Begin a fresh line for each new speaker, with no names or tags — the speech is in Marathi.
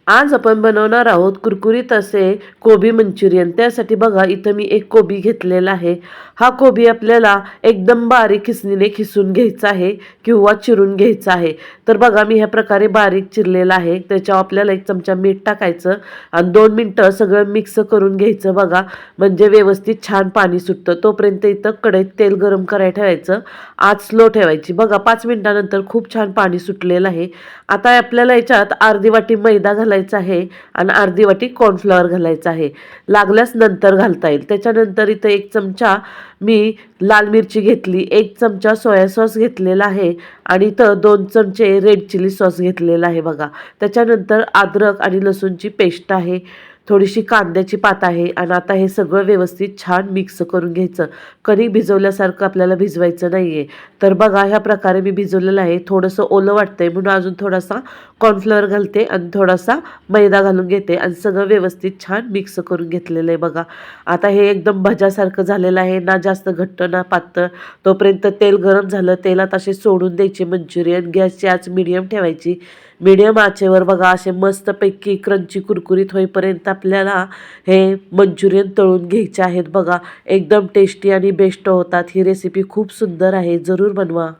आज आपण बनवणार आहोत कुरकुरीत असे कोबी मंचुरियन। त्यासाठी बघा इथं मी एक कोबी घेतलेला आहे। हा कोबी आपल्याला एकदम बारीक खिसणीने खिसून घ्यायचा आहे किंवा चिरून घ्यायचा आहे। तर बघा मी ह्या प्रकारे बारीक चिरलेला आहे। त्याच्यावर आपल्याला 1 चमचा मीठ टाकायचं आणि 2 मिनिटं सगळं मिक्स करून घ्यायचं बघा, म्हणजे व्यवस्थित छान पाणी सुटतं। तोपर्यंत इथं कढईत तेल गरम करायला ठेवायचं, आच स्लो ठेवायची। बघा 5 मिनिटानंतर खूप छान पाणी सुटलेलं आहे। आता आपल्याला याच्यात अर्धी वाटी मैदा घालायचा आहे आणि अर्धी वाटी कॉर्नफ्लॉवर घालायचा आहे। लागल्यास नंतर घालता येईल। त्याच्यानंतर इथे 1 चमचा मी लाल मिरची घेतली, 1 चमचा सोया सॉस घेतलेला आहे आणि इथं 2 चमचे रेड चिली सॉस घेतलेला आहे बघा। त्याच्यानंतर अद्रक आणि लसूणची पेस्ट आहे, थोडीशी कांद्याची पात आहे आणि आता हे सगळं व्यवस्थित छान मिक्स करून घ्यायचं। कणिक भिजवल्यासारखं आपल्याला भिजवायचं नाहीये। तर बघा ह्या प्रकारे मी भिजवलेलं आहे। थोडंसं ओलं वाटतंय म्हणून अजून थोडासा कॉर्नफ्लॉवर घालते आणि थोडासा मैदा घालून घेते आणि सगळं व्यवस्थित छान मिक्स करून घेतलेलं आहे बघा। आता हे एकदम भज्यासारखं झालेलं आहे, ना जास्त घट्ट ना पातळ। तोपर्यंत तेल गरम झालं, तेलात असे सोडून द्यायचे मंचुरियन। गॅसची आच मीडियम ठेवायची। मीडियम आचेवर बघा असे मस्तपैकी क्रंची कुरकुरीत होईपर्यंत आपल्याला हे मंचुरियन तळून घ्यायचे आहेत बघा। एकदम टेस्टी आणि बेस्ट होतात। ही रेसिपी खूप सुंदर आहे, जरूर बनवा।